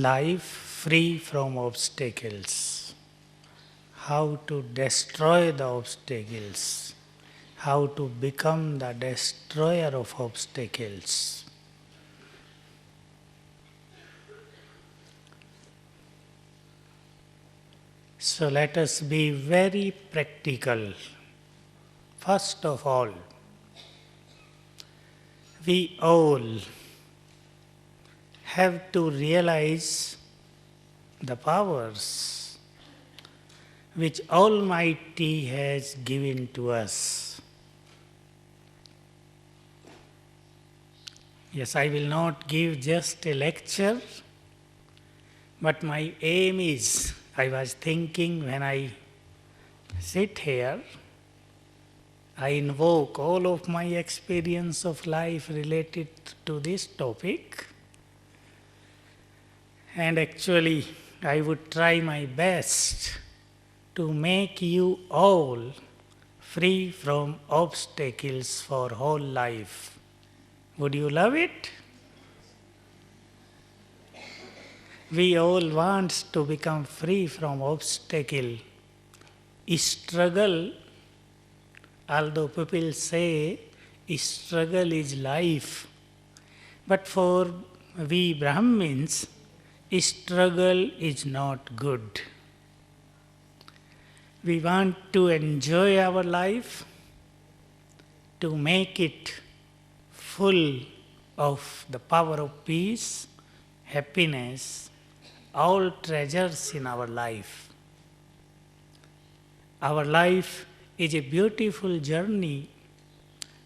life free from obstacles, how to destroy the obstacles, how to become the destroyer of obstacles. So let us be very practical. First of all, we all have to realize the powers which Almighty has given to us. Yes, I will not give just a lecture, but my aim is, I was thinking when I sit here, I invoke all of my experience of life related to this topic. And actually, I would try my best to make you all free from obstacles for whole life. Would you love it? We all want to become free from obstacle. Struggle, although people say struggle is life, but for we Brahmins, struggle is not good. We want to enjoy our life, to make it full of the power of peace, happiness, all treasures in our life. Our life is a beautiful journey.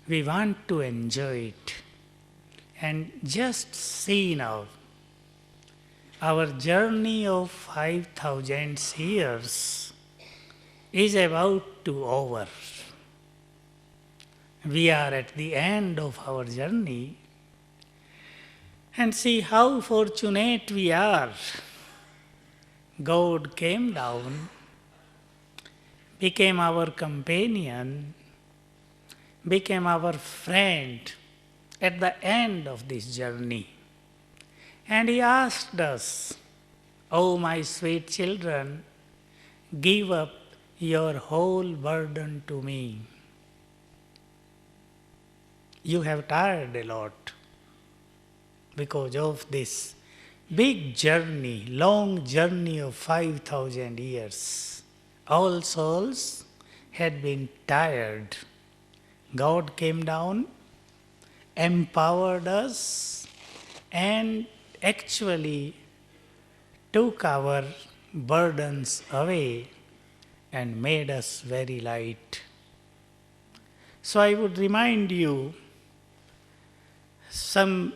We want to enjoy it. And just see now, our journey of 5,000 years is about to over. We are at the end of our journey, and see how fortunate we are. God came down, became our companion, became our friend at the end of this journey. And He asked us, "Oh, my sweet children, give up your whole burden to me. You have tired a lot because of this big journey, long journey of 5,000 years. All souls had been tired. God came down, empowered us, and actually took our burdens away and made us very light." So I would remind you some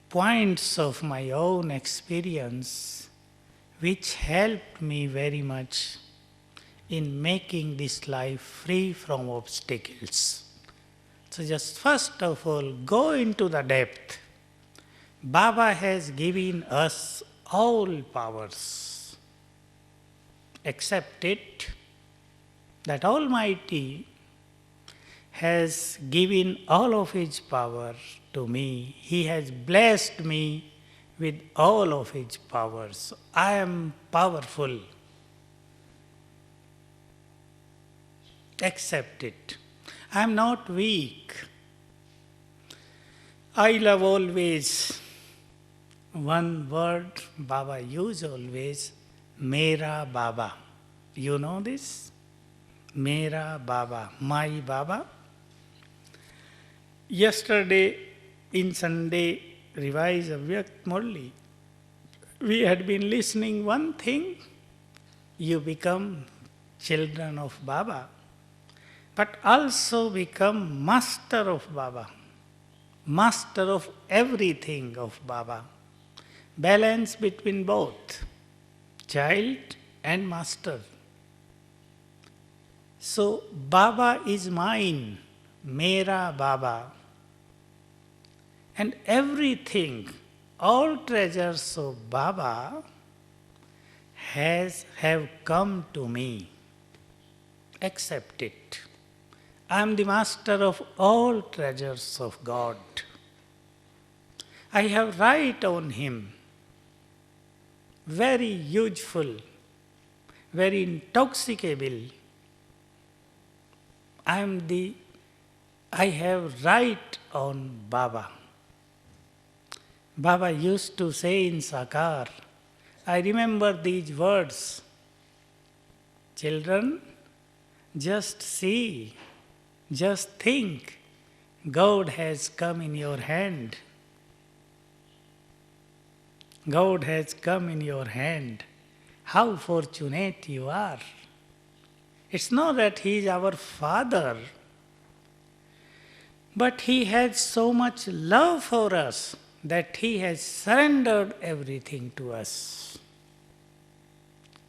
points of my own experience which helped me very much in making this life free from obstacles. So just first of all, go into the depth. Baba has given us all powers. Accept it, that Almighty has given all of His power to me. He has blessed me with all of His powers. I am powerful. Accept it. I am not weak. I love always one word Baba use always, Mera Baba. You know this? Mera Baba, my Baba. Yesterday in Sunday Revise Avyakt Murli, we had been listening one thing, you become children of Baba, but also become master of Baba, master of everything of Baba. Balance between both, child and master. So Baba is mine, Mera Baba. And everything, all treasures of Baba have come to me. Accept it. I am the master of all treasures of God. I have right on Him. very useful, very intoxicable. I have right on Baba. Baba used to say in Sakar, I remember these words, children, just see, just think, God has come in your hand. God has come in your hand. How fortunate you are. It's not that He is our Father, but He has so much love for us that He has surrendered everything to us.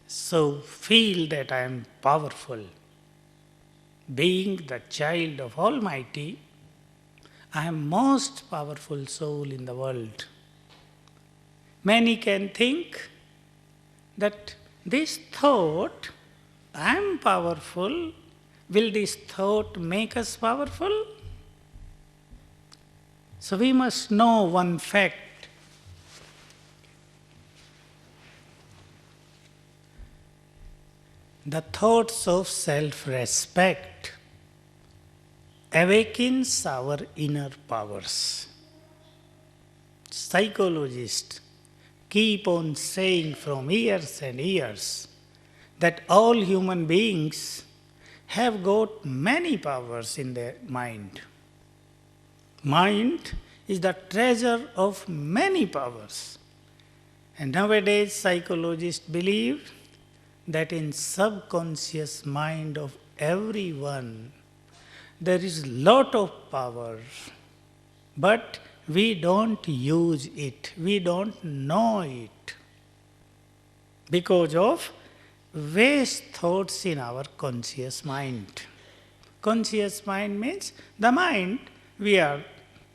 So feel that I am powerful. Being the child of Almighty, I am most powerful soul in the world. Many can think that this thought, I am powerful, will this thought make us powerful? So we must know one fact. The thoughts of self-respect awakens our inner powers. Psychologists keep on saying from years and years that all human beings have got many powers in their mind. Mind is the treasure of many powers. And nowadays psychologists believe that in subconscious mind of everyone there is lot of power, but we don't use it, we don't know it because of waste thoughts in our conscious mind. Conscious mind means the mind we are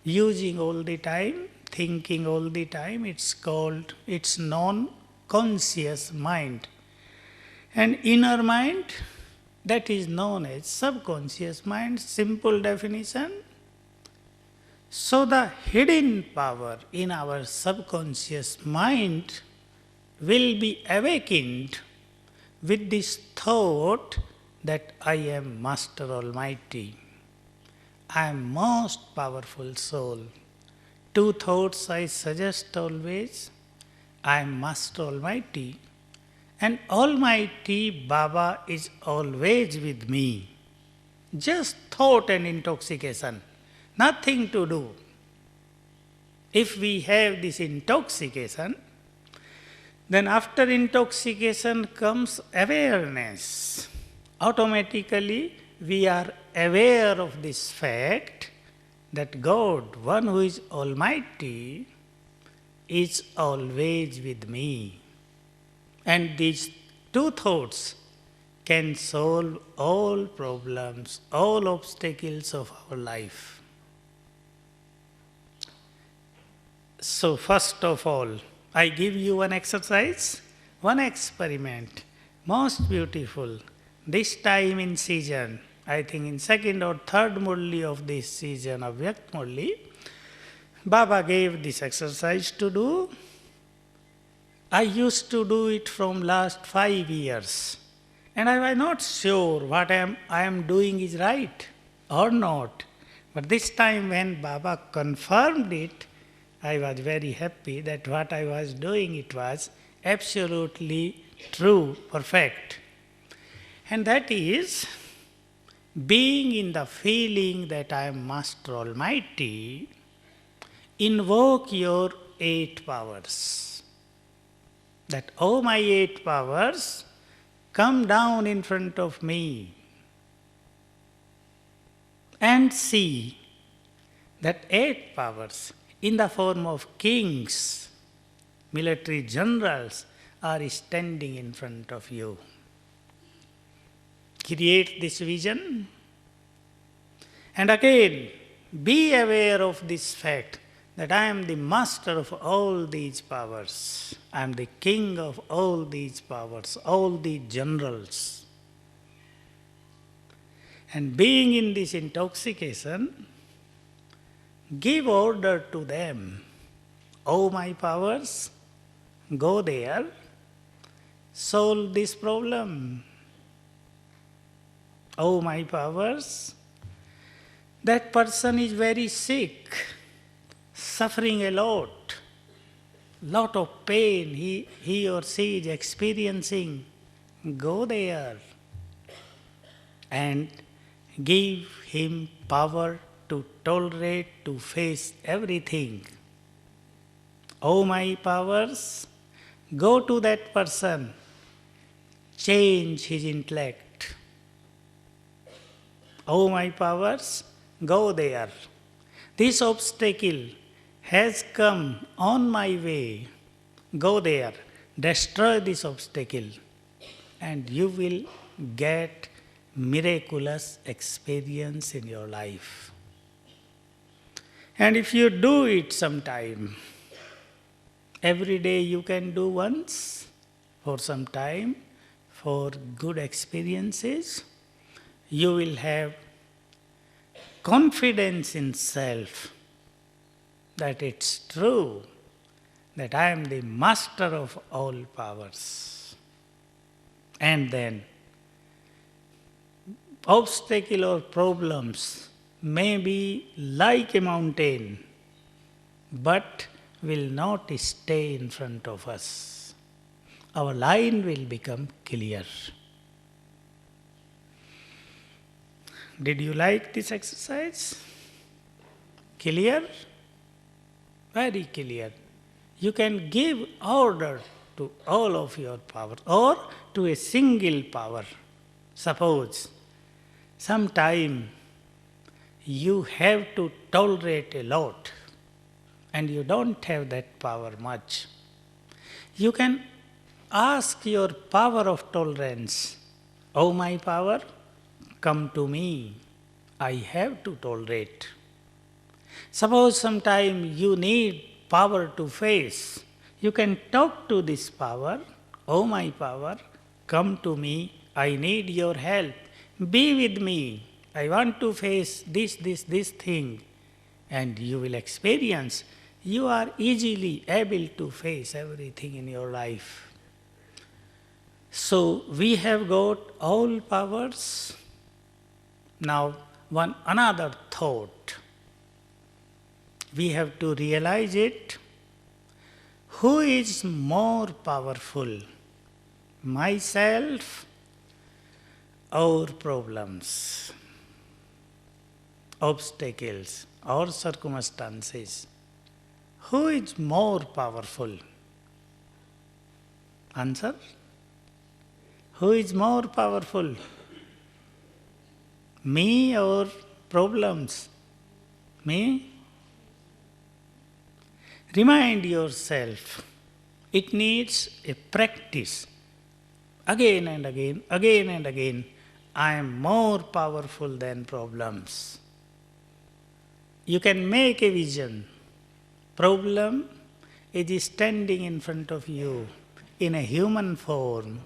using all the time, thinking all the time, it's non-conscious mind. And inner mind, that is known as subconscious mind, simple definition. So the hidden power in our subconscious mind will be awakened with this thought that I am Master Almighty. I am most powerful soul. Two thoughts I suggest always. I am Master Almighty. And Almighty Baba is always with me. Just thought and intoxication. Nothing to do. If we have this intoxication, then after intoxication comes awareness. Automatically we are aware of this fact that God, one who is Almighty, is always with me. And these two thoughts can solve all problems, all obstacles of our life. So first of all, I give you one exercise, one experiment, most beautiful. This time in season, I think in second or third Murli of this season of Vyakt Murli, Baba gave this exercise to do. I used to do it from last 5 years. And I was not sure what I am doing is right or not. But this time when Baba confirmed it, I was very happy that what I was doing, it was absolutely true, perfect. And that is being in the feeling that I am Master Almighty, invoke your 8 powers. That, oh my 8 powers, come down in front of me and see that 8 powers in the form of kings, military generals are standing in front of you. Create this vision and again be aware of this fact that I am the master of all these powers. I am the king of all these powers, all the generals. And being in this intoxication, give order to them. Oh my powers, go there solve this problem. Oh, my powers, that person is very sick, suffering a lot of pain he or she is experiencing. Go there and give him power to tolerate, to face everything. Oh, my powers, go to that person, change his intellect. Oh, my powers, go there. This obstacle has come on my way. Go there, destroy this obstacle, and you will get miraculous experience in your life. And if you do it sometime, every day you can do once for some time, for good experiences, you will have confidence in self that it's true that I am the master of all powers. And then obstacle or problems may be like a mountain, but will not stay in front of us. Our line will become clear. Did you like this exercise? Clear? Very clear. You can give order to all of your power or to a single power. Suppose sometime you have to tolerate a lot and you don't have that power much. You can ask your power of tolerance, oh, my power, come to me. I have to tolerate. Suppose sometime you need power to face. You can talk to this power, oh, my power, come to me. I need your help. Be with me. I want to face this thing. And you will experience you are easily able to face everything in your life. So we have got all powers. Now one another thought. We have to realize it. Who is more powerful? Myself or problems, obstacles or circumstances? Who is more powerful? Answer? Who is more powerful? Me or problems? Me? Remind yourself, it needs a practice. Again and again, again and again, I am more powerful than problems. You can make a vision. Problem is standing in front of you in a human form.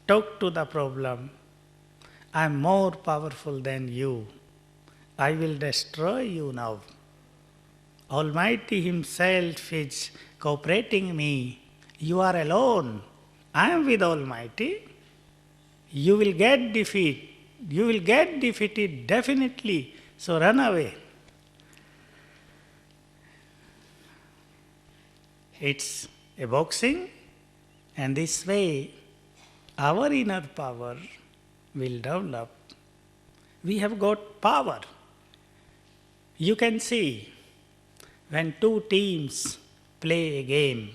Talk to the problem. I am more powerful than you. I will destroy you now. Almighty Himself is cooperating me. You are alone. I am with Almighty. You will get defeat. You will get defeated definitely. So run away. It's a boxing, and this way our inner power will develop. We have got power. You can see when two teams play a game,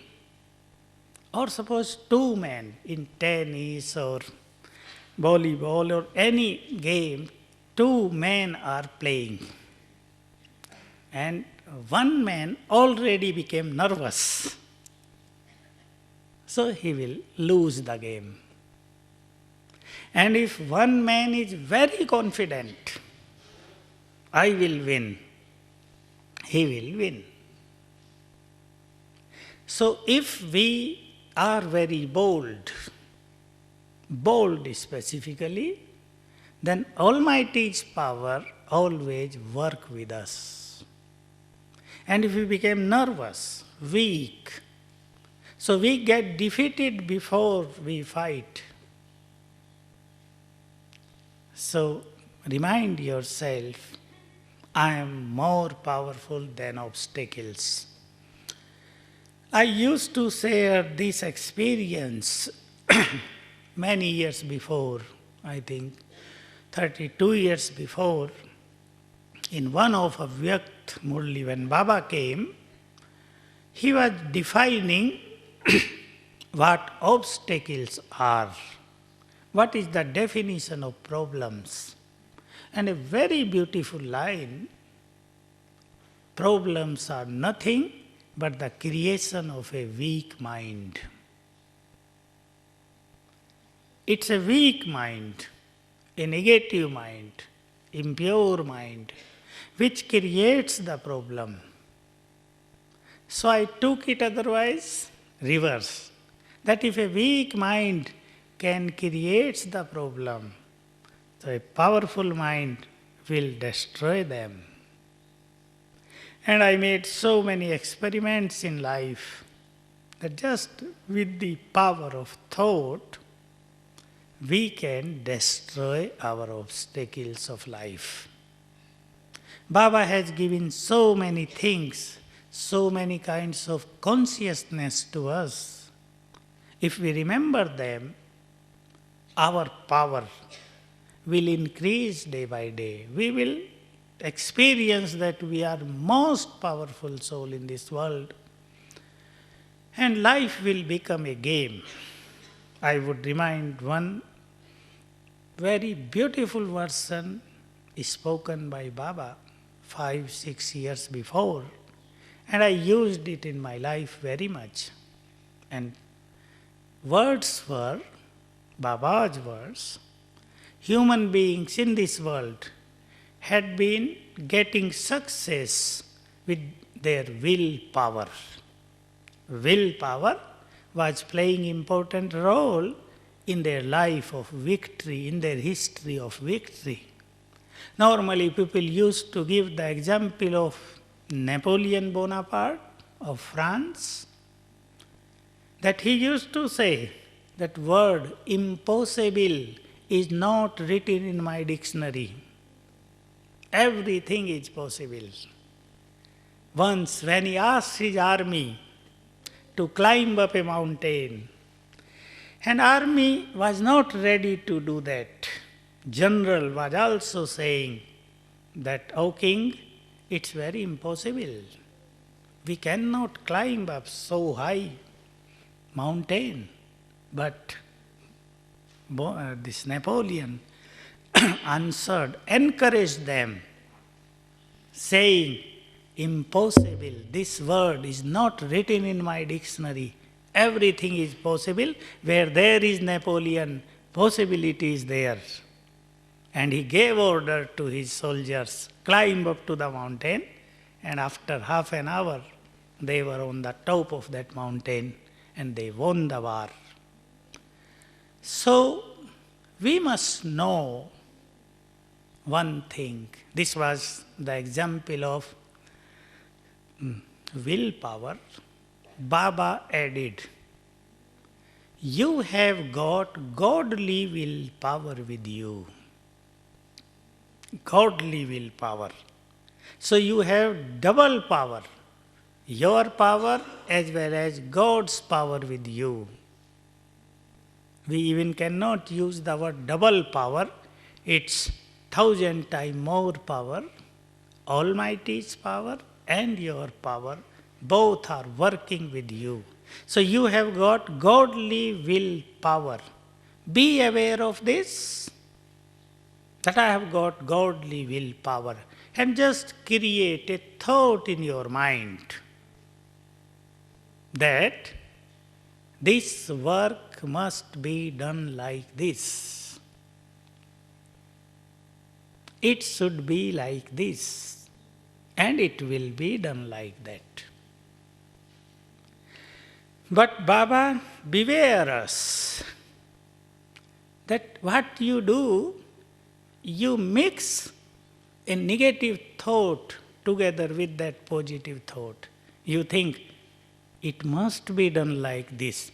or suppose two men in tennis or volleyball or any game, two men are playing. And one man already became nervous. So he will lose the game. And if one man is very confident, I will win, he will win. So if we are very bold specifically, then Almighty's power always work with us. And if we become nervous, weak, So we get defeated before we fight. So remind yourself, I am more powerful than obstacles. I used to share this experience many years before, I think 32 years before, in one of Avyakt Murli, when Baba came, he was defining what obstacles are, what is the definition of problems. And a very beautiful line, problems are nothing but the creation of a weak mind. It's a weak mind, a negative mind, impure mind, which creates the problem. So I took it otherwise, reverse. That if a weak mind can create the problem, so a powerful mind will destroy them. And I made so many experiments in life that just with the power of thought, we can destroy our obstacles of life. Baba has given so many things, so many kinds of consciousness to us. If we remember them, our power will increase day by day. We will experience that we are most powerful soul in this world. And life will become a game. I would remind one very beautiful version spoken by Baba 5-6 years before. And I used it in my life very much. And words were, Baba's words, human beings in this world had been getting success with their willpower. Willpower was playing important role in their life of victory, in their history of victory. Normally people used to give the example of Napoleon Bonaparte of France, that he used to say that word impossible is not written in my dictionary. Everything is possible. Once when he asked his army to climb up a mountain, and army was not ready to do that. General was also saying that, "O king, it's very impossible. We cannot climb up so high mountain." But this Napoleon answered, encouraged them, saying, "Impossible, this word is not written in my dictionary. Everything is possible. Where there is Napoleon, possibility is there." And he gave order to his soldiers, climb up to the mountain, and after half an hour, they were on the top of that mountain, and they won the war. So, we must know one thing. This was the example of willpower. Baba added, you have got godly willpower with you. Godly willpower. So you have double power. Your power as well as God's power with you. We even cannot use the word double power. It's 1,000 times more power. Almighty's power and your power, both are working with you. So you have got godly willpower. Be aware of this, that I have got godly willpower. And just create a thought in your mind that this work must be done like this. It should be like this. And it will be done like that. But Baba, beware us that what you do, you mix a negative thought together with that positive thought. You think, it must be done like this.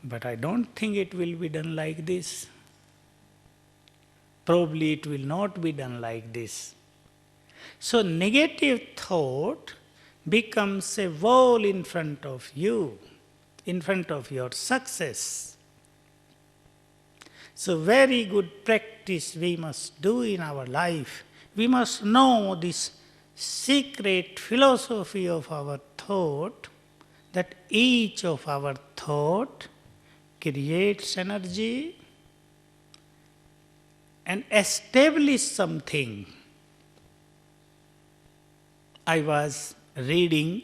But I don't think it will be done like this. Probably it will not be done like this. So negative thought becomes a wall in front of you, in front of your success. So very good practice we must do in our life. We must know this secret philosophy of our thought, that each of our thought creates energy and establish something. I was reading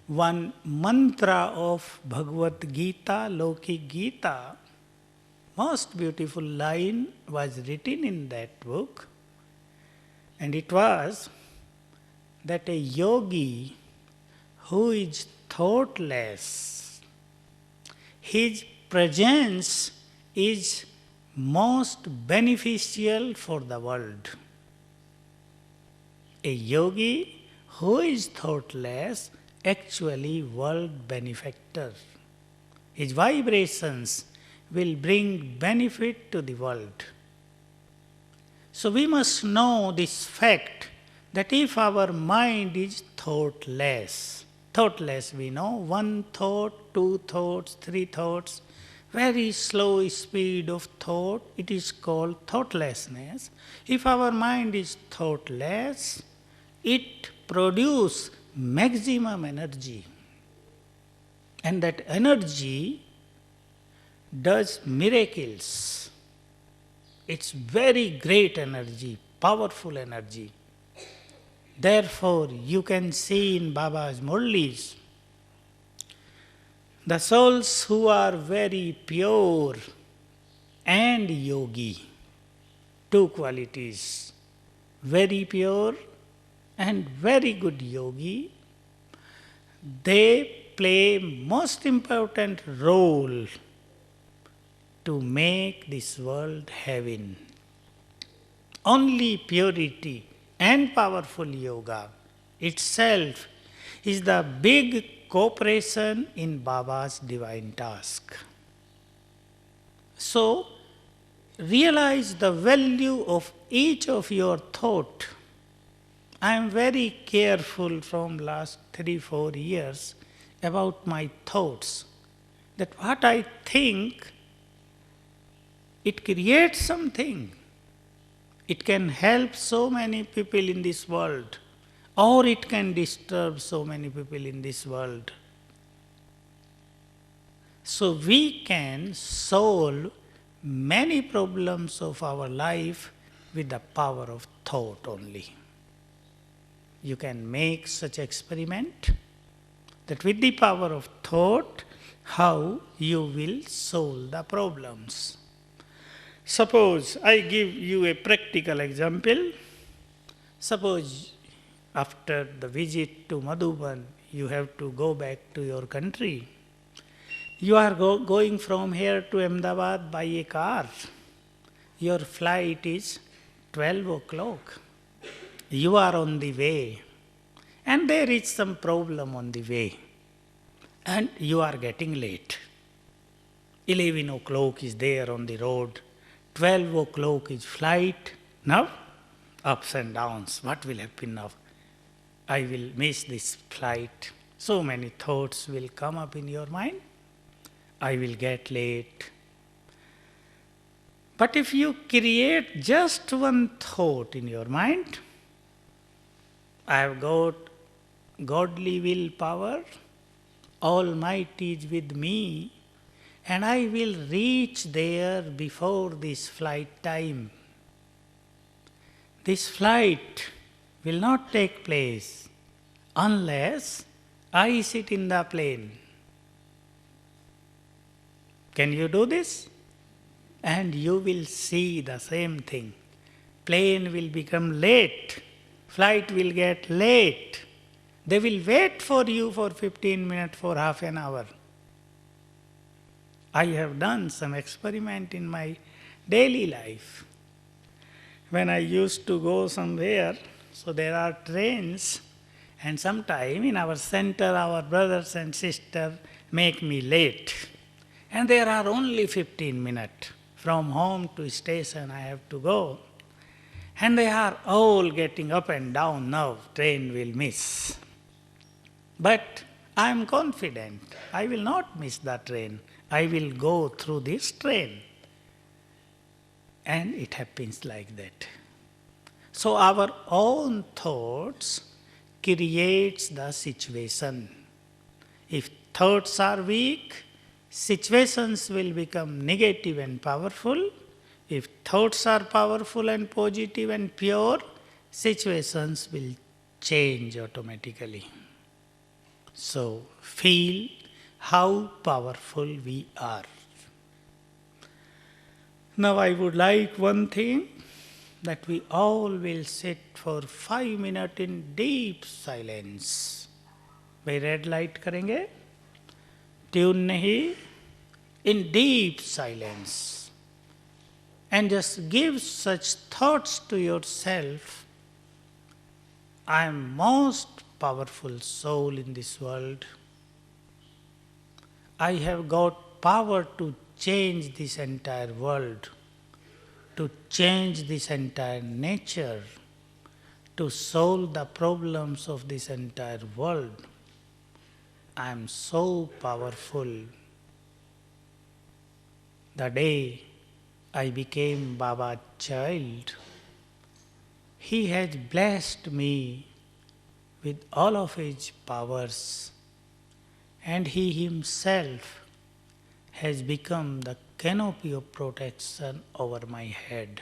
one mantra of Bhagavad Gita, Lokik Gita. Most beautiful line was written in that book, and it was that a yogi who is thoughtless, his presence is most beneficial for the world. A yogi who is thoughtless, actually world benefactor. His vibrations will bring benefit to the world. So we must know this fact that if our mind is thoughtless we know, one thought, two thoughts, three thoughts, very slow speed of thought, it is called thoughtlessness. If our mind is thoughtless, it produces maximum energy. And that energy does miracles. It's very great energy, powerful energy. Therefore, you can see in Baba's Murlis, the souls who are very pure and yogi, two qualities, very pure and very good yogi, they play most important role to make this world heaven. Only purity and powerful yoga itself is the big cooperation in Baba's divine task. So, realize the value of each of your thought. I am very careful from last 3-4 years about my thoughts, that what I think, it creates something. It can help so many people in this world, or it can disturb so many people in this world. So we can solve many problems of our life with the power of thought only. You can make such experiment that with the power of thought, how you will solve the problems. Suppose I give you a practical example. Suppose after the visit to Madhuban, you have to go back to your country. You are going from here to Ahmedabad by a car. Your flight is 12 o'clock. You are on the way, and there is some problem on the way, and you are getting late. 11 o'clock is there on the road. 12 o'clock is flight. Now, ups and downs. What will happen now? I will miss this flight. So many thoughts will come up in your mind. I will get late. But if you create just one thought in your mind, I have got godly willpower, Almighty is with me, and I will reach there before this flight time. This flight will not take place unless I sit in the plane. Can you do this? And you will see the same thing. Plane will become late. Flight will get late. They will wait for you for 15 minutes, for half an hour. I have done some experiment in my daily life. When I used to go somewhere, so there are trains, And sometime in our center, our brothers and sisters make me late. And there are only 15 minutes. From home to station I have to go. And they are all getting up and down now, train will miss. But I am confident, I will not miss the train. I will go through this train. And it happens like that. So our own thoughts creates the situation. If thoughts are weak, situations will become negative and powerful. If thoughts are powerful and positive and pure, situations will change automatically. So feel how powerful we are. Now I would like one thing, that we all will sit for 5 minutes in deep silence. भाई red light करेंगे, tune नहीं, in deep silence. And just give such thoughts to yourself. I am most powerful soul in this world. I have got power to change this entire world, to change this entire nature, to solve the problems of this entire world. I am so powerful. The day I became Baba's child, he has blessed me with all of his powers, and he himself has become the canopy of protection over my head.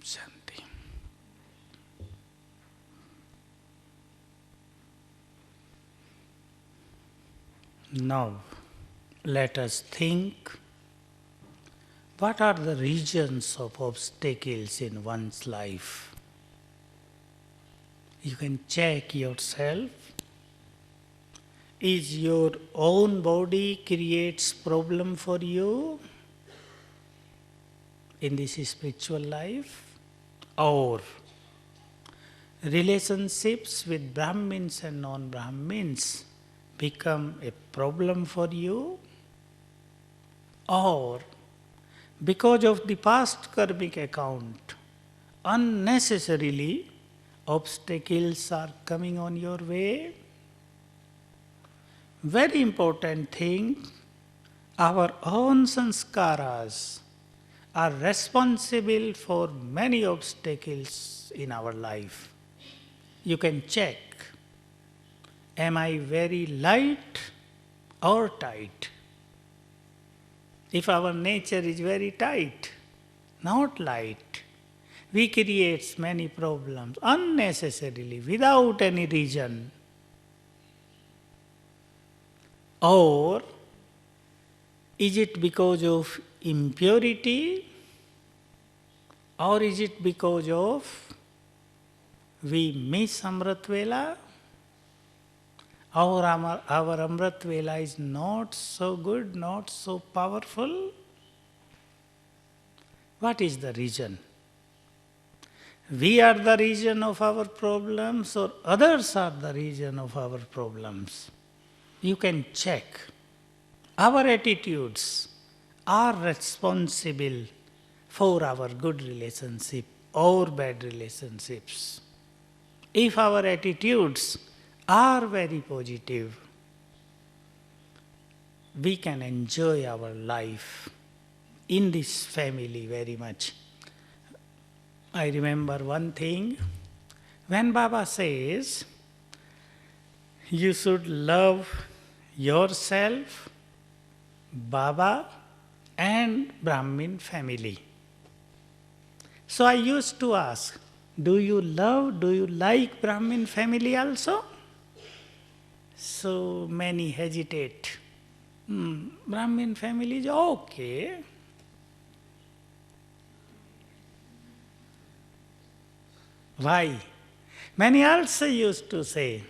Shanti. Now, let us think, what are the regions of obstacles in one's life? You can check yourself. Is your own body creates problem for you in this spiritual life? Or relationships with Brahmins and non-Brahmins become a problem for you? Or Because of the past karmic account, unnecessarily obstacles are coming on your way. Very important thing, our own sanskaras are responsible for many obstacles in our life. You can check, am I very light or tight? If our nature is very tight, not light, we create many problems unnecessarily without any reason. Or is it because of impurity, or is it because of we miss Amrit Vela, or our Amrit Vela is not so good, not so powerful? What is the reason? We are the reason of our problems, or others are the reason of our problems? You can check. Our attitudes are responsible for our good relationship or bad relationships. If our attitudes are very positive, we can enjoy our life in this family very much. I remember one thing, when Baba says, you should love yourself, Baba and Brahmin family. So I used to ask, do you like Brahmin family also? So many hesitate. Brahmin family is okay. Why? Many also used to say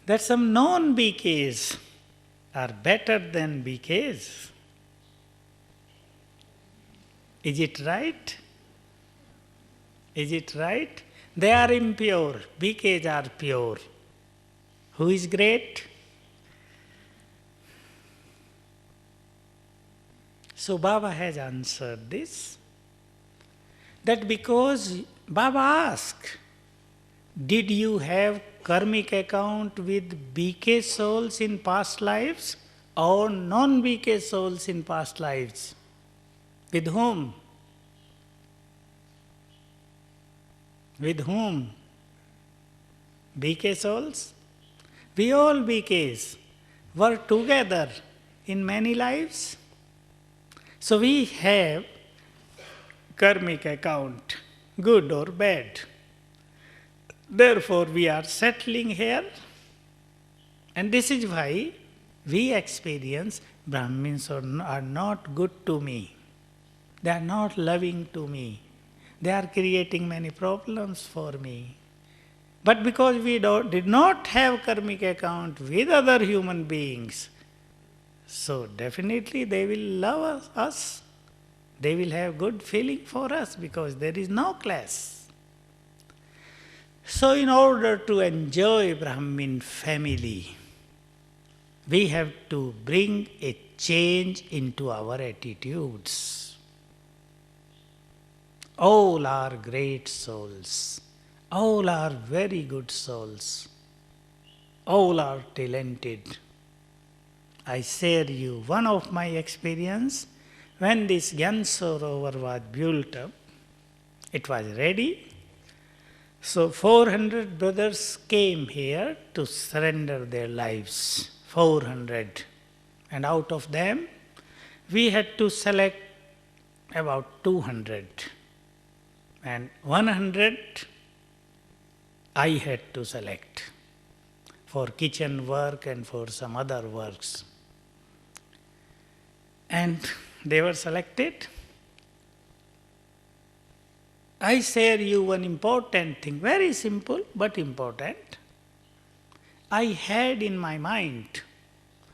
that some non-BKs are better than BKs. Is it right? Is it right? They are impure, BKs are pure. Who is great? So Baba has answered this, that because Baba asked, did you have karmic account with BK souls in past lives or non-BK souls in past lives? With whom? With whom? BK souls? We all BKs were together in many lives. So we have karmic account, good or bad. Therefore, we are settling here, and this is why we experience Brahmins are not good to me. They are not loving to me. They are creating many problems for me. But because we did not have karmic account with other human beings, so definitely they will love us. They will have good feeling for us because there is no clash. So in order to enjoy Brahmin family, we have to bring a change into our attitudes. All are great souls. All are very good souls. All are talented. I share you one of my experience. When this Gyan Sarovar was built up, it was ready. So 400 brothers came here to surrender their lives. 400. And out of them, we had to select about 200. And 100 I had to select for kitchen work and for some other works. And they were selected. I share you one important thing, very simple but important. I had in my mind,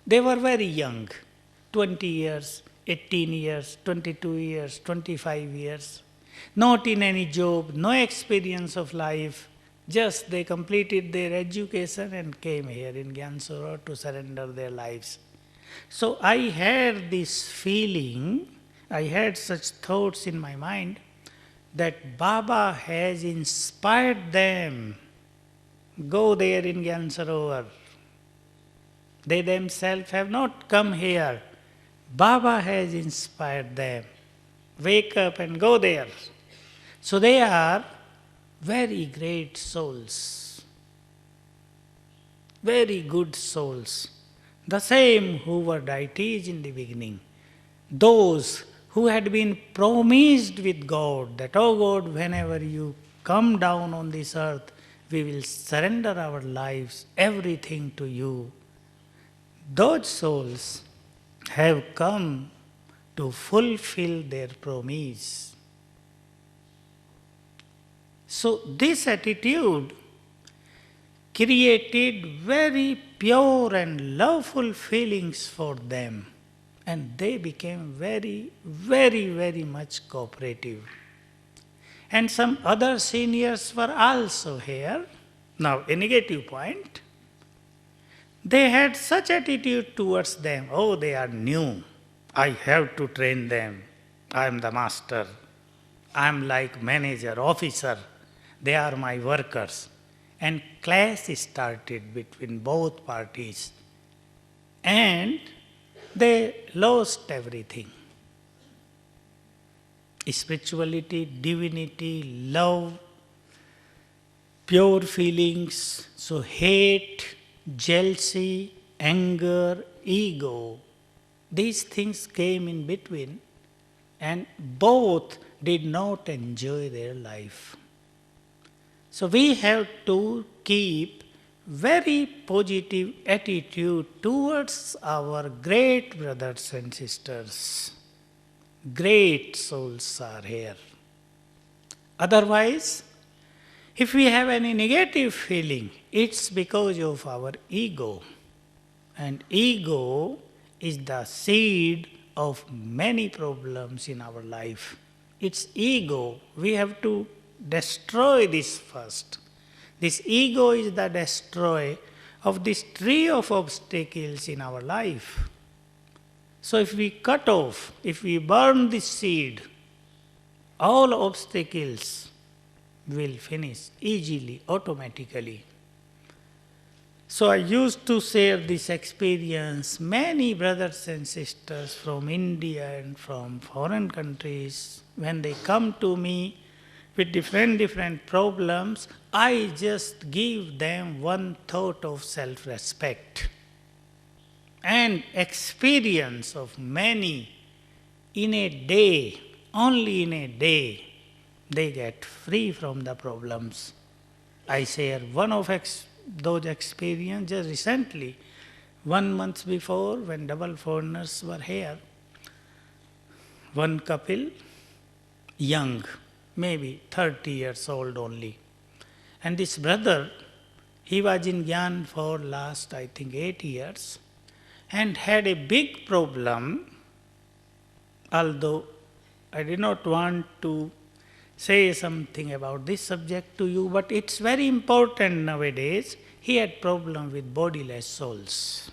they were very young, 20 years, 18 years, 22 years, 25 years, not in any job, no experience of life, just they completed their education and came here in Gyan Sarovar to surrender their lives. So I had this feeling, I had such thoughts in my mind that Baba has inspired them. Go there in Gyan Sarovar. They themselves have not come here. Baba has inspired them. Wake up and go there. So they are very great souls, very good souls. The same who were deities in the beginning. Those who had been promised with God that, oh God, whenever you come down on this earth, we will surrender our lives, everything to you. Those souls have come to fulfill their promise. So this attitude created very pure and loveful feelings for them, and they became very, very, very much cooperative. And some other seniors were also here. Now, a negative point. They had such attitude towards them. Oh, they are new. I have to train them. I am the master. I am like manager, officer. They are my workers. And clash started between both parties. And they lost everything. Spirituality, divinity, love, pure feelings. So hate, jealousy, anger, ego, these things came in between, and both did not enjoy their life. So we have to keep very positive attitude towards our great brothers and sisters. Great souls are here. Otherwise, if we have any negative feeling, it's because of our ego. And ego is the seed of many problems in our life. It's ego. We have to destroy this first. This ego is the destroyer of this tree of obstacles in our life. So if we cut off, if we burn this seed, all obstacles will finish easily, automatically. So I used to share this experience. Many brothers and sisters from India and from foreign countries, when they come to me with different problems, I just give them one thought of self-respect and experience of many. In a day, only in a day, they get free from the problems. I share one of those experiences just recently. 1 month before, when double foreigners were here, one couple, young, maybe 30 years old only. And this brother, he was in Gyan for last, I think, 8 years, and had a big problem, although I did not want to say something about this subject to you, but it's very important nowadays. He had problem with bodiless souls.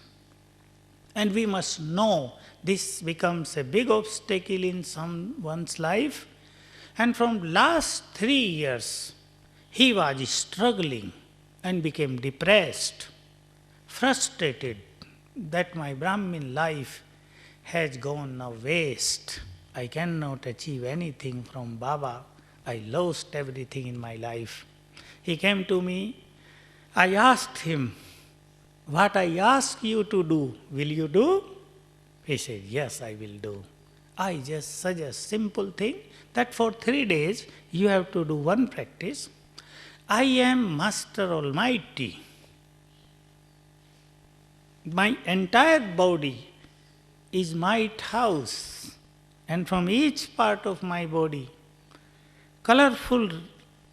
And we must know this becomes a big obstacle in someone's life. And from last 3 years, he was struggling and became depressed, frustrated that my Brahmin life has gone now waste. I cannot achieve anything from Baba. I lost everything in my life. He came to me. I asked him, what I ask you to do, will you do? He said, yes, I will do. I just suggest simple thing that for 3 days you have to do one practice. I am Master Almighty. My entire body is might house, and from each part of my body, colorful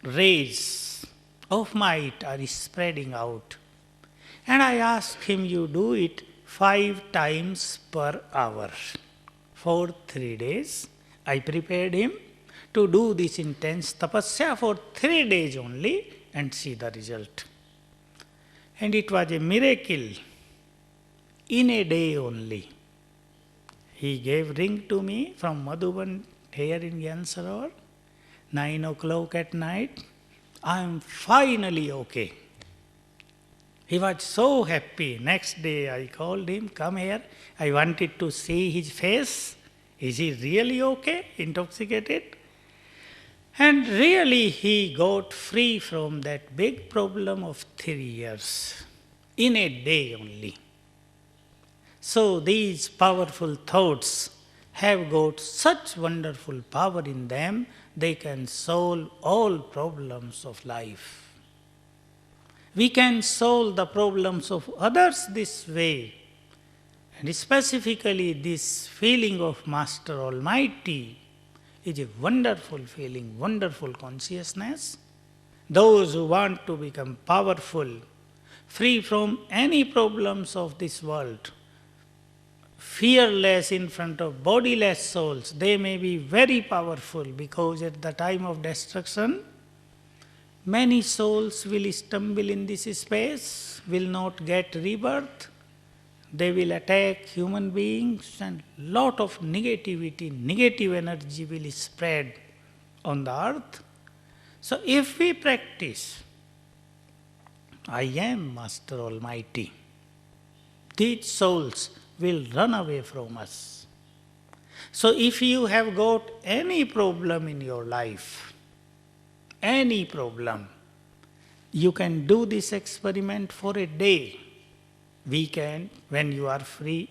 rays of might are spreading out. And I asked him, you do it 5 times per hour. For 3 days, I prepared him to do this intense tapasya for 3 days only and see the result. And it was a miracle. In a day only, He gave ring to me from Madhuban here in Gyansarovar. 9 o'clock at night. I am finally okay. He was so happy. Next day I called him, come here. I wanted to see his face. Is he really okay, intoxicated? And really he got free from that big problem of 3 years in a day only. So these powerful thoughts have got such wonderful power in them, they can solve all problems of life. We can solve the problems of others this way. And specifically this feeling of Master Almighty is a wonderful feeling, wonderful consciousness. Those who want to become powerful, free from any problems of this world, fearless in front of bodiless souls, they may be very powerful because at the time of destruction, many souls will stumble in this space, will not get rebirth. They will attack human beings and lot of negativity, negative energy will spread on the earth. So if we practice, I am Master Almighty, these souls will run away from us. So if you have got any problem in your life, any problem, you can do this experiment for a day. Weekend, when you are free,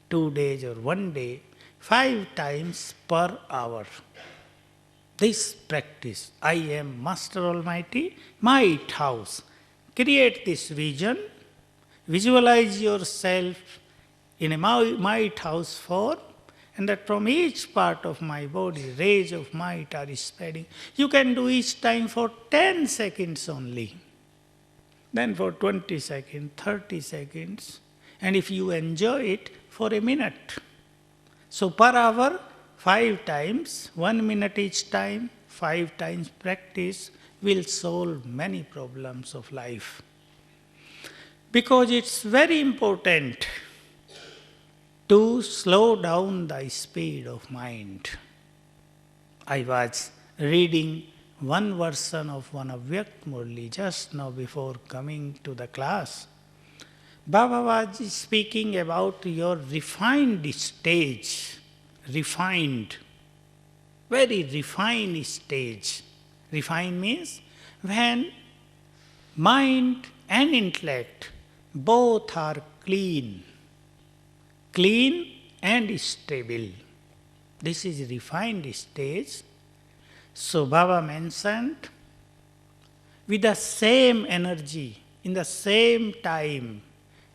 2 days or 1 day, 5 times per hour. This practice, I am Master Almighty, might house. Create this vision, visualize yourself in a might house form, and that from each part of my body, rays of might are spreading. You can do each time for 10 seconds only. Then for 20 seconds, 30 seconds, and if you enjoy it, for a minute. So per hour, 5 times, 1 minute each time, 5 times practice will solve many problems of life. Because it's very important to slow down the speed of mind. I was reading one version of one Avyakt Murli just now before coming to the class. Baba was speaking about your refined stage, refined, very refined stage. Refined means when mind and intellect both are clean and stable. This is refined stage. So Baba mentioned, with the same energy, in the same time,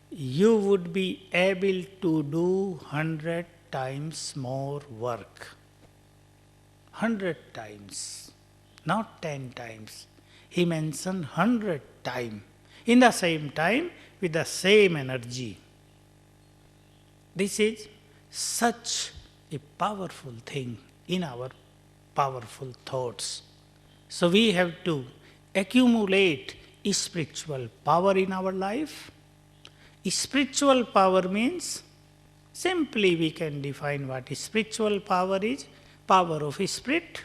you would be able to do 100 times more work. 100 times, not 10 times. He mentioned 100 times, in the same time, with the same energy. This is such a powerful thing in our powerful thoughts. So we have to accumulate spiritual power in our life. Spiritual power means, simply we can define what spiritual power is, power of spirit.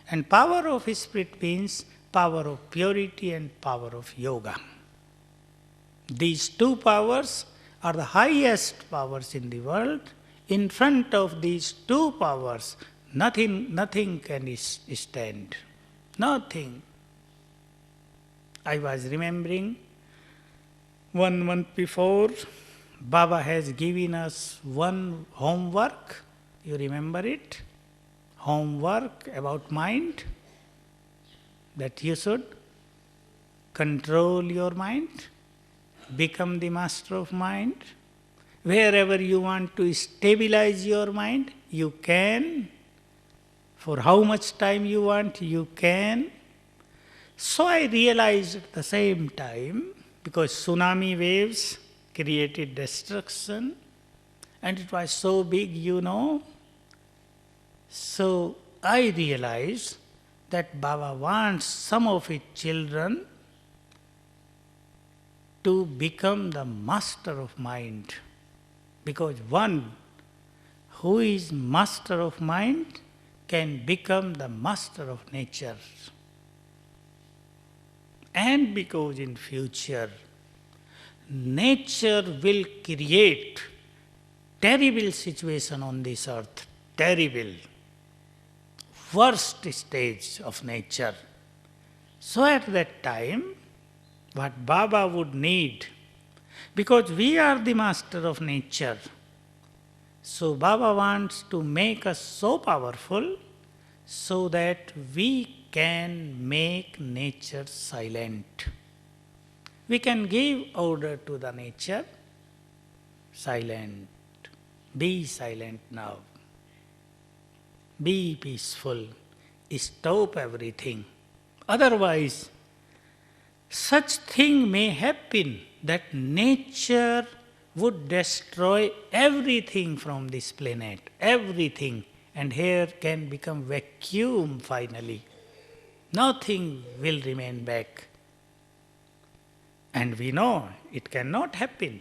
And power of spirit means power of purity and power of yoga. These two powers are the highest powers in the world. In front of these two powers, nothing can stand. Nothing. I was remembering 1 month before, Baba has given us one homework. You remember it? Homework about mind. That you should control your mind, become the master of mind. Wherever you want to stabilize your mind, you can. For how much time you want, you can. So I realized at the same time, because tsunami waves created destruction, and it was so big, So I realized that Baba wants some of his children to become the master of mind. Because one who is master of mind can become the master of nature. And because in future, nature will create terrible situation on this earth, terrible, worst stage of nature. So at that time, what Baba would need, because we are the master of nature, so Baba wants to make us so powerful so that we can make nature silent. We can give order to the nature, silent, be silent now, be peaceful, stop everything. Otherwise, such thing may happen that nature would destroy everything from this planet, everything, and here can become vacuum finally. Nothing will remain back. And we know it cannot happen.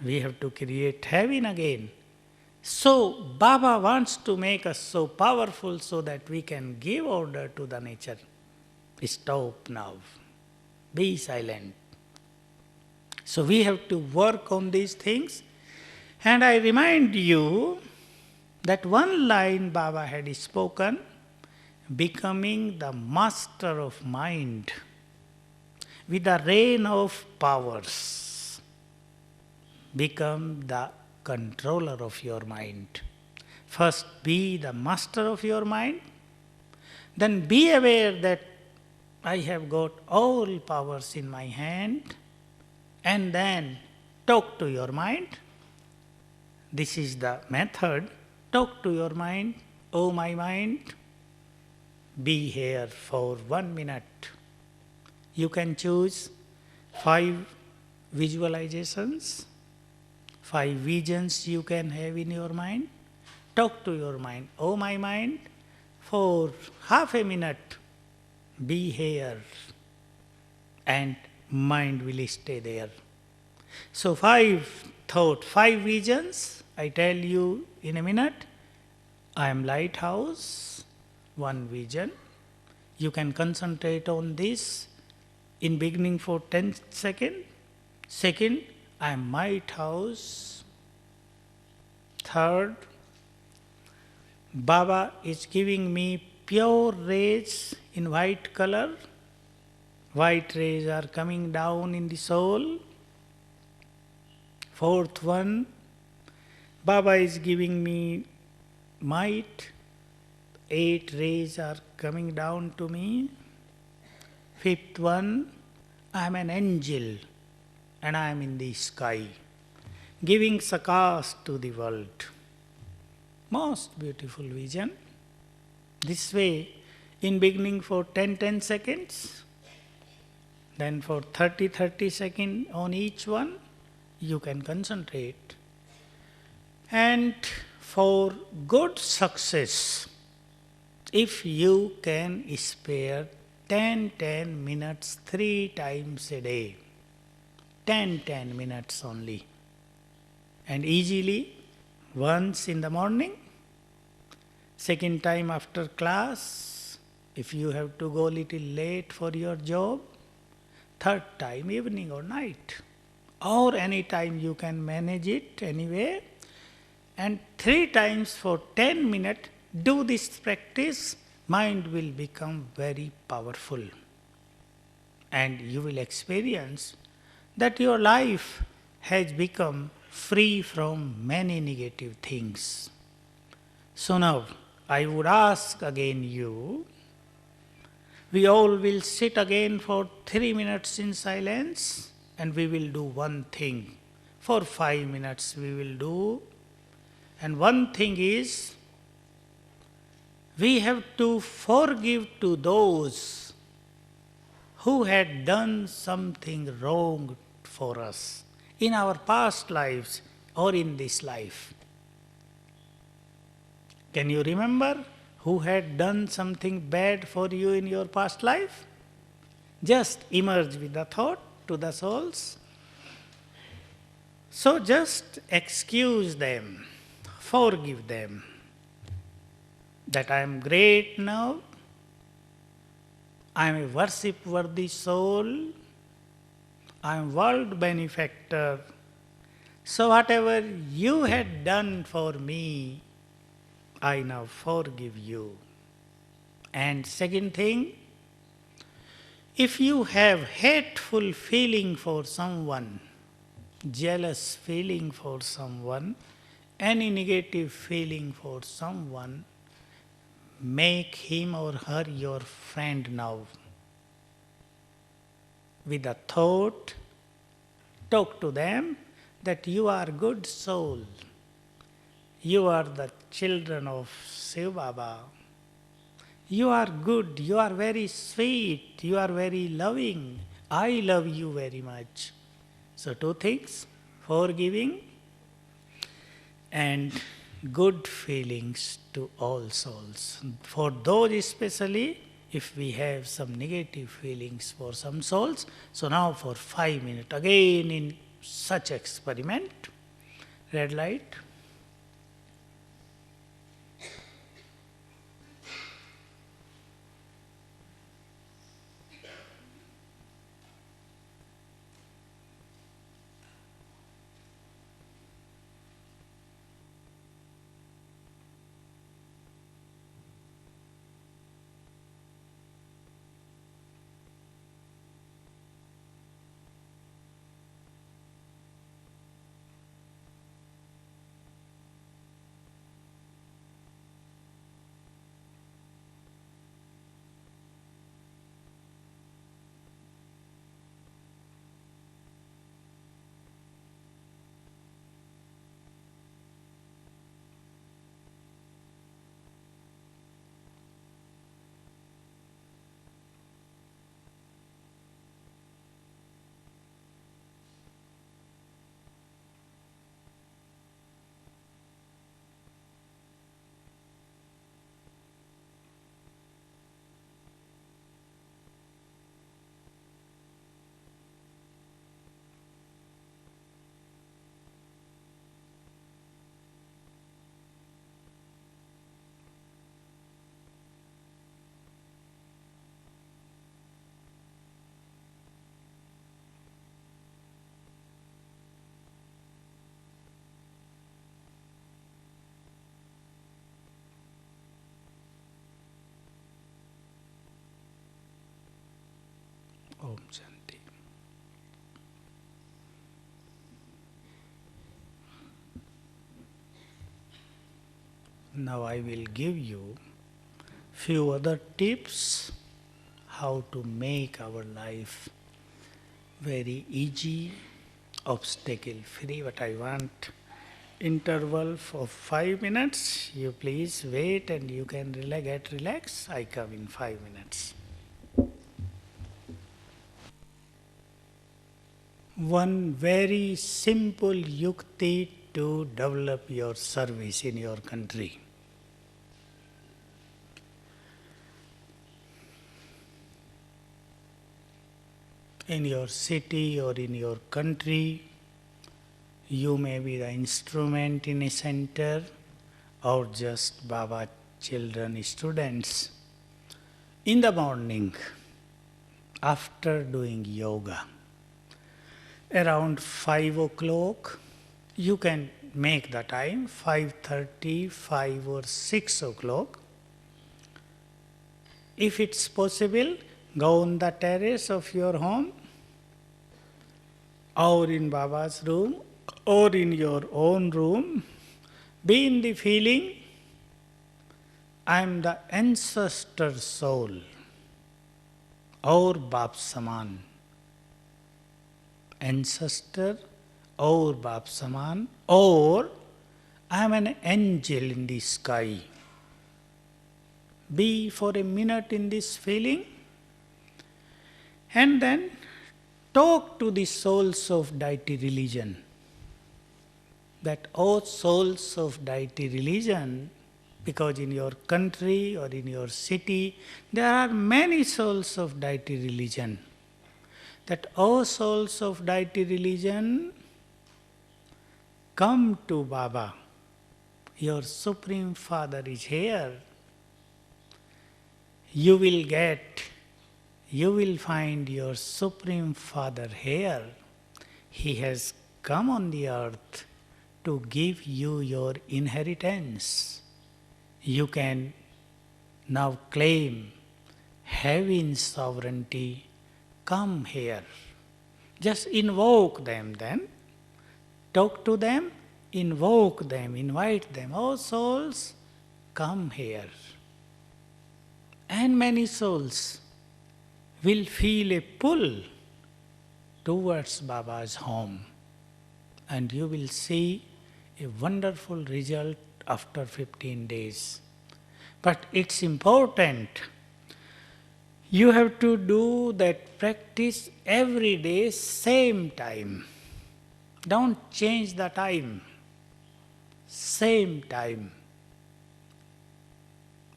We have to create heaven again. So Baba wants to make us so powerful so that we can give order to the nature. Stop now. Be silent. So we have to work on these things. And I remind you that one line Baba had spoken, becoming the master of mind with the reign of powers. Become the controller of your mind. First be the master of your mind. Then be aware that I have got all powers in my hand. And then talk to your mind. This is the method. Talk to your mind. Oh my mind, be here for 1 minute. You can choose 5 visualizations, 5 visions you can have in your mind. Talk to your mind. Oh my mind, for half a minute, be here. And mind will stay there. So 5 thoughts, 5 visions, I tell you in a minute. I am lighthouse, 1 vision. You can concentrate on this in beginning for 10 seconds. Second, I am lighthouse. Third, Baba is giving me pure rays in white color. White rays are coming down in the soul. Fourth one, Baba is giving me might. 8 rays are coming down to me. Fifth one, I am an angel and I am in the sky, giving sakas to the world. Most beautiful vision. This way, in beginning for 10 seconds, then for 30 seconds on each one, you can concentrate. And for good success, if you can spare 10 minutes 3 times a day, 10 minutes only, and easily once in the morning, second time after class, if you have to go little late for your job, third time evening or night, or any time you can manage it anyway, and 3 times for 10 minutes, do this practice, mind will become very powerful. And you will experience that your life has become free from many negative things. So now, I would ask again you, we all will sit again for 3 minutes in silence and we will do one thing. For 5 minutes we will do. And one thing is, we have to forgive to those who had done something wrong for us in our past lives or in this life. Can you remember who had done something bad for you in your past life? Just emerge with the thought to the souls. So just excuse them. forgive them. That I am great now, I am a worship worthy soul, I am world benefactor. So whatever you had done for me, I now forgive you. And second thing, if you have hateful feeling for someone, jealous feeling for someone, any negative feeling for someone, make him or her your friend now. With a thought, talk to them that you are good soul. You are the children of Shiv Baba. You are good, you are very sweet, you are very loving. I love you very much. So two things, forgiving and good feelings to all souls. For those especially, if we have some negative feelings for some souls, so now for 5 minutes, again in such experiment, red light. Om Shanti. Now I will give you few other tips how to make our life very easy, obstacle free. But I want interval for 5 minutes. You please wait and you can get relaxed. I come in 5 minutes. One very simple yukti to develop your service in your country. In your city or in your country, you may be the instrument in a center or just Baba children, students. In the morning, after doing yoga, around 5 o'clock, you can make the time 5:30, 5 or 6 o'clock. If it's possible, go on the terrace of your home or in Baba's room or in your own room. Be in the feeling, I am the ancestor soul or Bap Saman. Ancestor or Bap Saman, or I am an angel in the sky. Be for a minute in this feeling and then talk to the souls of deity religion. That all souls of deity religion, because in your country or in your city there are many souls of deity religion. That all souls of deity religion come to Baba. your Supreme Father is here. You will find your Supreme Father here. He has come on the earth to give you your inheritance. You can now claim heaven's sovereignty. Come here. Just invoke them then. Talk to them, invoke them, invite them. Oh souls, come here. And many souls will feel a pull towards Baba's home. And you will see a wonderful result after 15 days. But it's important. You have to do that practice every day, same time. Don't change the time. Same time.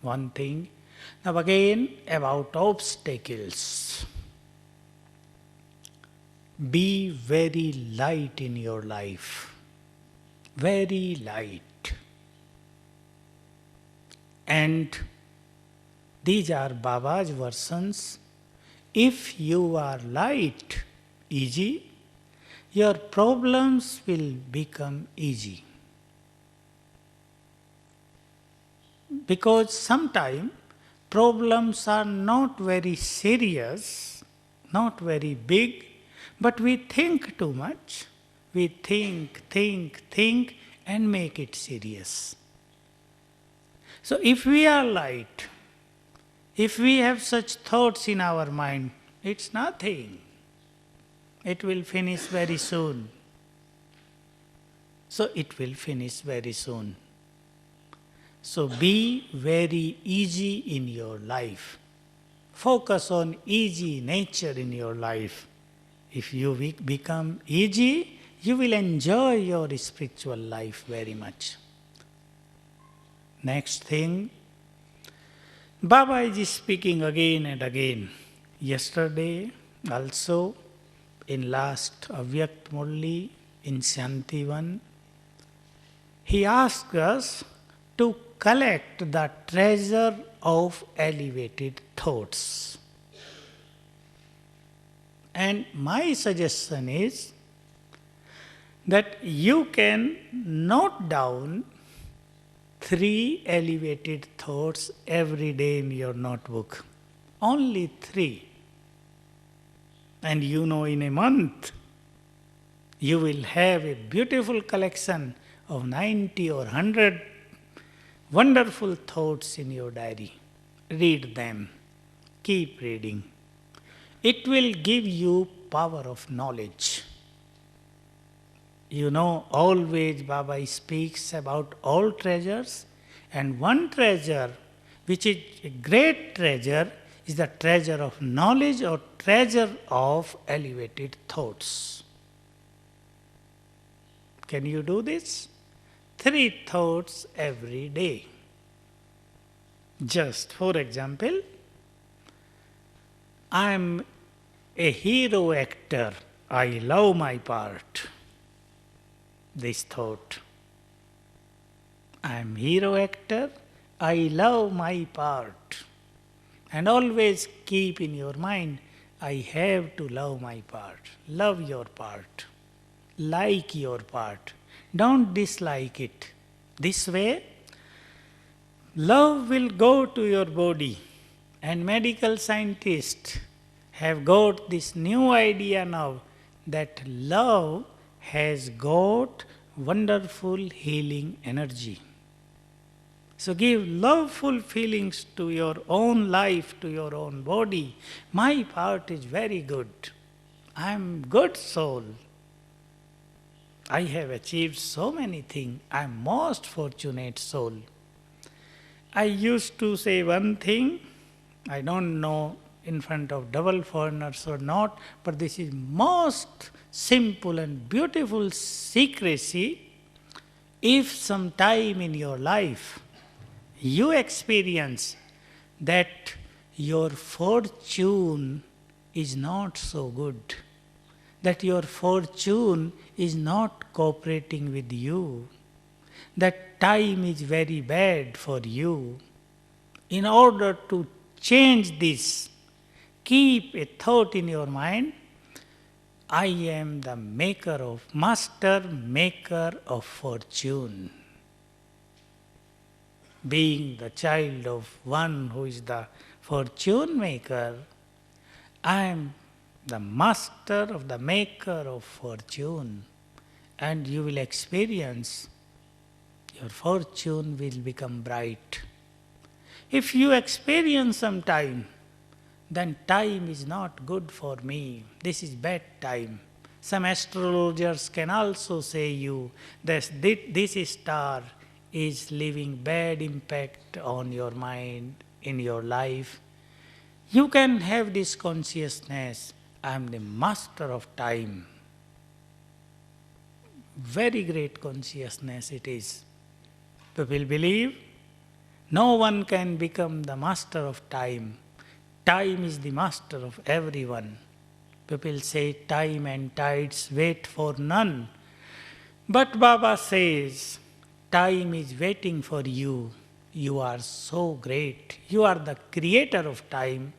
One thing. Now again, about obstacles. Be very light in your life. Very light. And these are Baba's versions. If you are light, easy, your problems will become easy. Because sometimes problems are not very serious, not very big, but we think too much. We think, and make it serious. So if we are light, if we have such thoughts in our mind, it's nothing. It will finish very soon. So it will finish very soon. So be very easy in your life. Focus on easy nature in your life. If you become easy, you will enjoy your spiritual life very much. Next thing, Baba is speaking again and again. Yesterday also, in last Avyakt Murli, in Shantivan, he asked us to collect the treasure of elevated thoughts. And my suggestion is that you can note down 3 elevated thoughts every day in your notebook. Only 3. And you know, in a month, you will have a beautiful collection of 90 or 100 wonderful thoughts in your diary. Read them. Keep reading. It will give you power of knowledge. You know, always Baba speaks about all treasures, and one treasure, which is a great treasure, is the treasure of knowledge or treasure of elevated thoughts. Can you do this? 3 thoughts every day. Just for example, I am a hero actor. I love my part. This thought. I am hero actor. I love my part. And always keep in your mind, I have to love my part. Love your part. Like your part. Don't dislike it. This way, love will go to your body. And medical scientists have got this new idea now that love has got wonderful healing energy. So give loveful feelings to your own life, to your own body. My part is very good. I am good soul. I have achieved so many things. I am most fortunate soul. I used to say one thing, I don't know in front of double foreigners or not, but this is most simple and beautiful secrecy. If some time in your life you experience that your fortune is not so good, that your fortune is not cooperating with you, that time is very bad for you, in order to change this, keep a thought in your mind, I am the master maker of fortune. Being the child of one who is the fortune maker, I am the master of the maker of fortune, and you will experience your fortune will become bright. If you experience some time, then time is not good for me. This is bad time. Some astrologers can also say you that this star is leaving bad impact on your mind, in your life. You can have this consciousness, I am the master of time. Very great consciousness it is. People believe no one can become the master of time. Time is the master of everyone. People say time and tides wait for none. But Baba says, time is waiting for you. You are so great. You are the creator of time.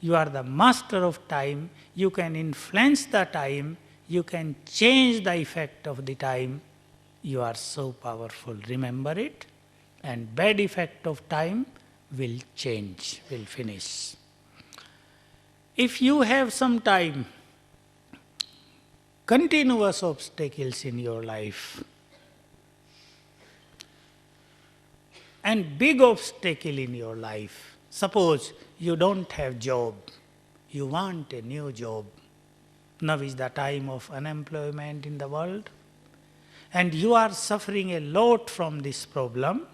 You are the master of time. You can influence the time. You can change the effect of the time. You are so powerful. Remember it. And bad effect of time will change, will finish. If you have some time, continuous obstacles in your life, and big obstacle in your life, suppose you don't have job, you want a new job, now is the time of unemployment in the world, and you are suffering a lot from this problem,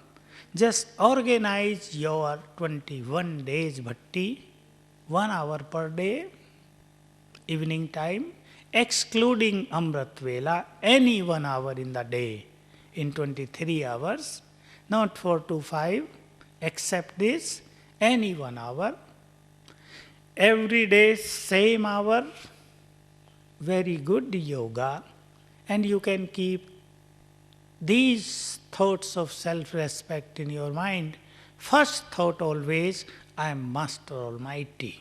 just organize your 21 days bhakti, 1 hour per day, evening time, excluding Amrit Vela, any 1 hour in the day, in 23 hours, not 4 to 5, except this, any 1 hour. Every day, same hour, very good yoga, and you can keep these thoughts of self-respect in your mind. First thought always, I am Master Almighty.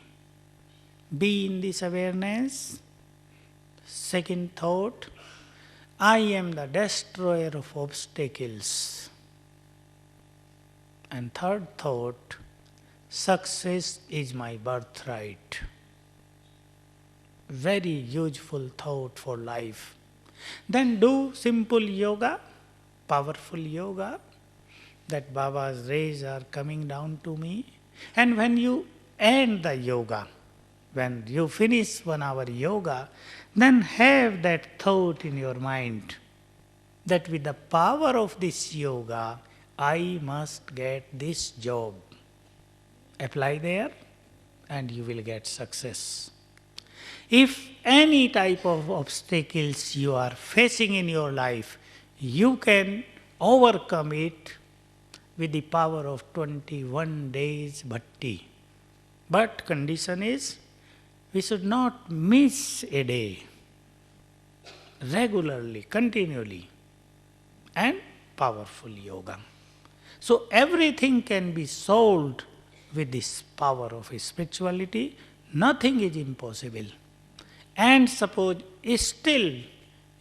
Be in this awareness. Second thought, I am the destroyer of obstacles. And third thought, success is my birthright. Very useful thought for life. Then do simple yoga, powerful yoga, that Baba's rays are coming down to me. And when you end the yoga, when you finish 1 hour yoga, then have that thought in your mind that with the power of this yoga, I must get this job. Apply there and you will get success. If any type of obstacles you are facing in your life, you can overcome it with the power of 21 days bhakti. But condition is, we should not miss a day. Regularly, continually, and powerful yoga. So everything can be solved with this power of spirituality. Nothing is impossible. And suppose still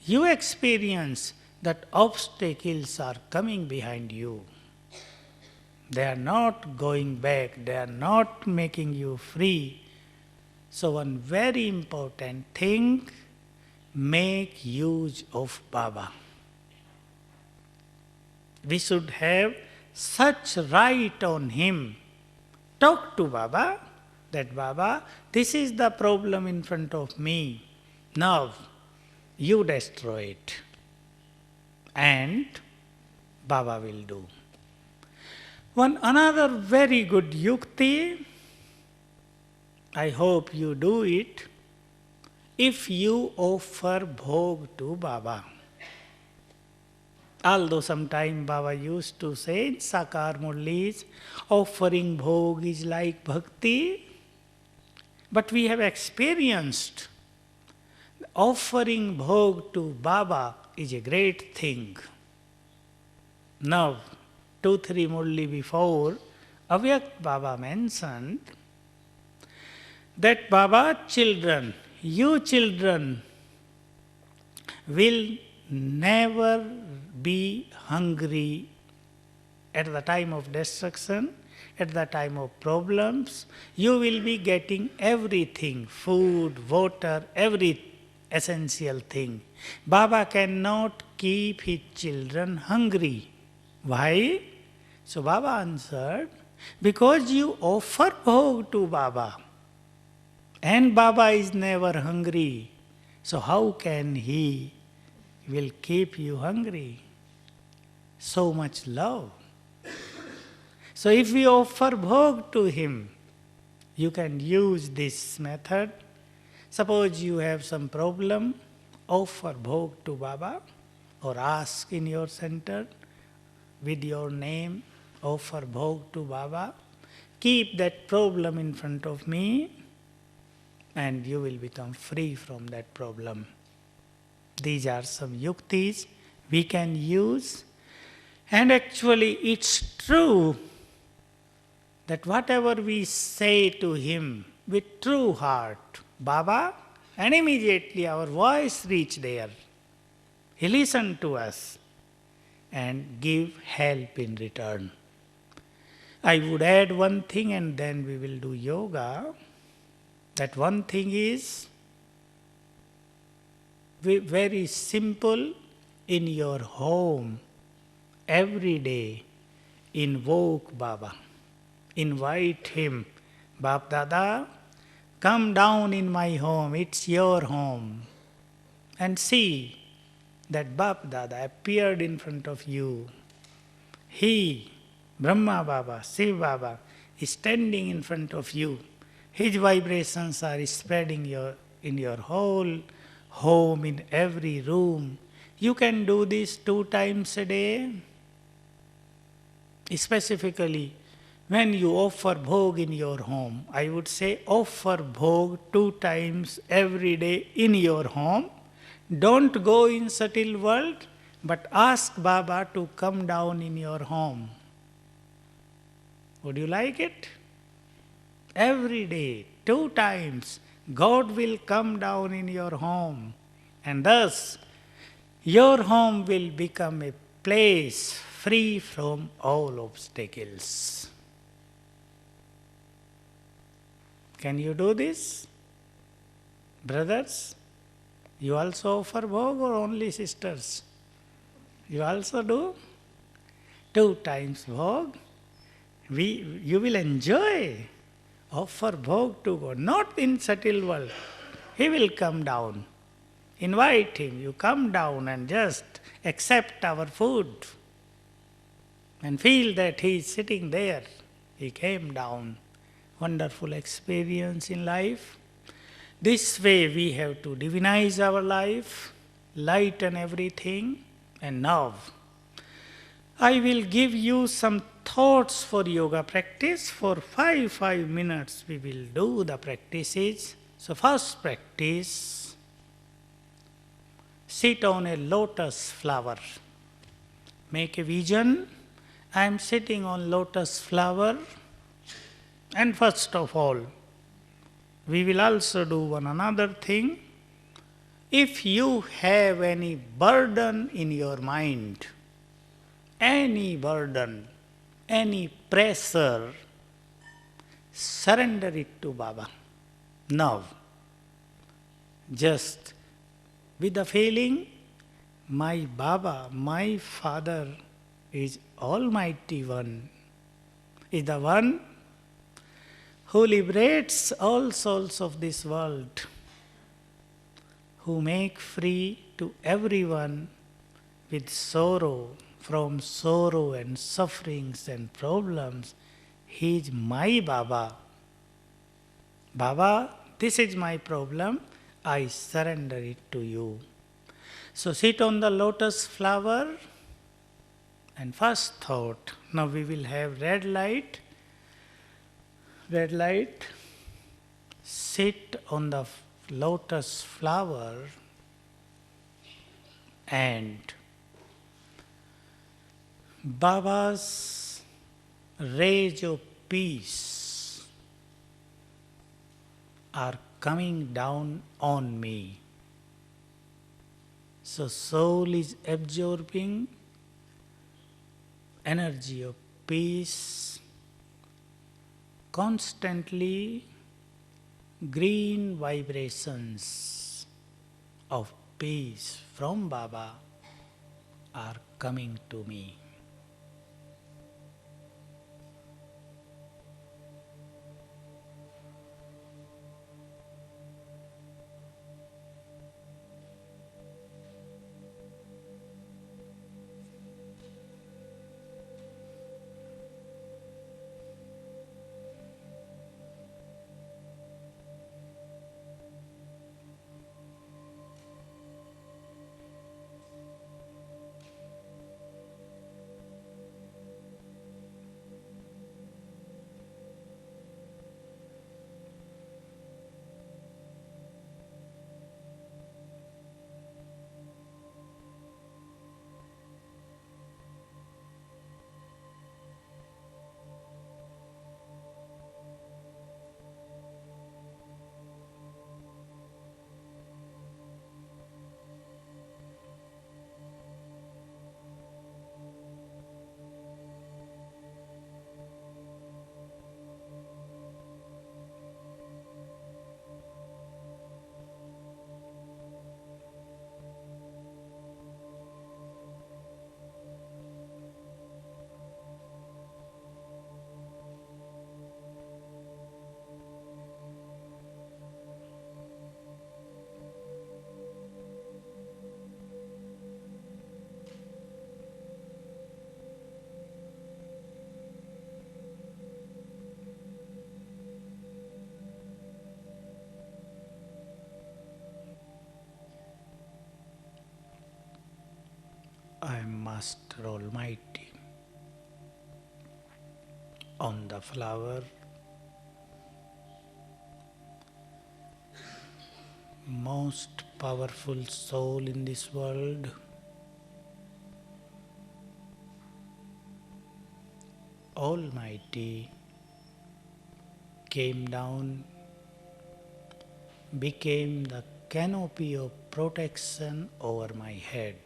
you experience that obstacles are coming behind you. They are not going back. They are not making you free. So one very important thing, make use of Baba. We should have such right on him. Talk to Baba, that Baba, this is the problem in front of me. Now, you destroy it. And Baba will do. One another very good yukti, I hope you do it, if you offer bhog to Baba. Although sometime Baba used to say in Sakar Murlis, offering bhog is like bhakti. But we have experienced offering bhog to Baba is a great thing. Now, 2-3 Murli before, Avyakt Baba mentioned that Baba children, you children will never be hungry at the time of destruction, at the time of problems. You will be getting everything, food, water, every essential thing. Baba cannot keep his children hungry. Why? So Baba answered, because you offer bhog to Baba, and Baba is never hungry. So how can he will keep you hungry? So much love. So if we offer bhog to him, you can use this method. Suppose you have some problem, offer bhog to Baba or ask in your center with your name, offer bhog to Baba. Keep that problem in front of me and you will become free from that problem. These are some yuktis we can use. And actually it's true that whatever we say to him with true heart, Baba, and immediately our voice reach there. He listen to us and give help in return. I would add one thing and then we will do yoga. That one thing is very simple. In your home, every day, invoke Baba. Invite him. Bap Dada, come down in my home, it's your home. And see that Bap Dada appeared in front of you. He, Brahma Baba, Shiv Baba, is standing in front of you. His vibrations are spreading in your whole home, in every room. You can do this 2 times a day. Specifically, when you offer bhog in your home, I would say offer bhog 2 times every day in your home. Don't go in subtle world, but ask Baba to come down in your home. Would you like it? Every day, 2 times, God will come down in your home. And thus, your home will become a place free from all obstacles. Can you do this? Brothers, you also offer bhog or only sisters? You also do? 2 times bhog. You will enjoy. Offer bhog to God, not in subtle world. He will come down. Invite him, you come down and just accept our food and feel that he is sitting there. He came down. Wonderful experience in life. This way we have to divinize our life, lighten everything. And now, I will give you some thoughts for yoga practice. For 5 minutes we will do the practices. So first practice, sit on a lotus flower. Make a vision. I am sitting on lotus flower. And first of all, we will also do one another thing. If you have any burden in your mind, any burden, any pressure, surrender it to Baba. Now, just with the feeling, my Baba, my Father is Almighty One, is the one who liberates all souls of this world, who make free to everyone with sorrow, from sorrow and sufferings and problems. He is my Baba. Baba, this is my problem, I surrender it to you. So sit on the lotus flower and first thought, now we will have red light. Red light, sit on the lotus flower and Baba's rays of peace are coming down on me. So soul is absorbing energy of peace constantly. Green vibrations of peace from Baba are coming to me. I am Master Almighty. On the flower, most powerful soul in this world, Almighty, came down, became the canopy of protection over my head.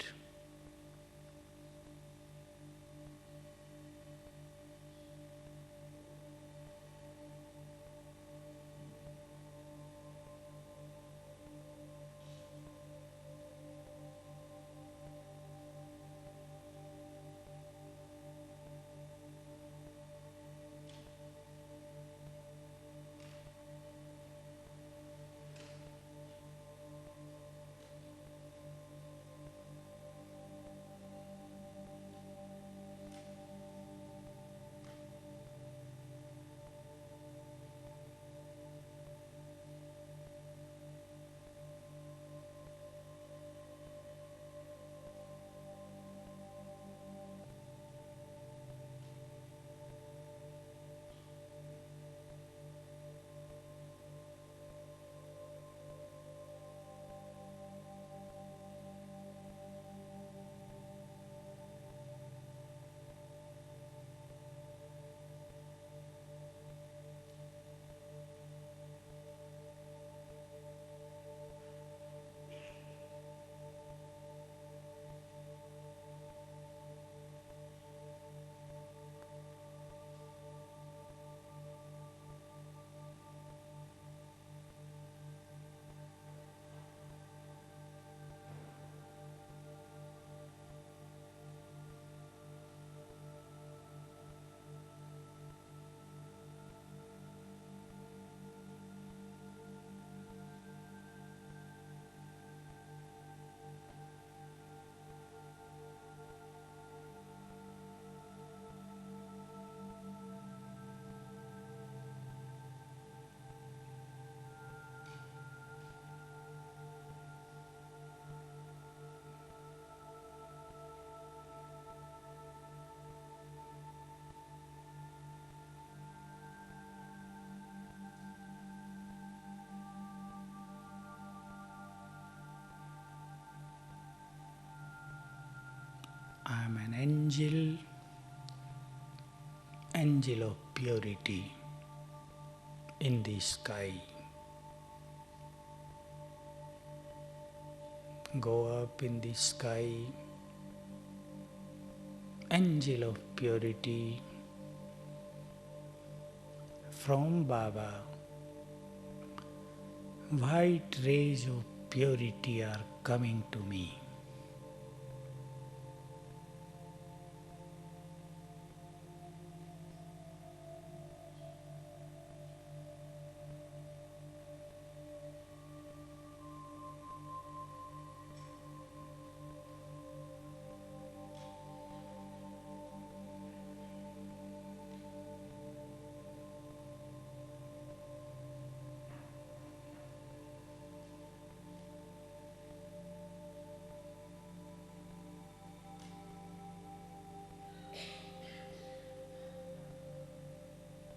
I am an angel angel of purity in the sky. Go up in the sky, angel of purity from Baba. White rays of purity are coming to me.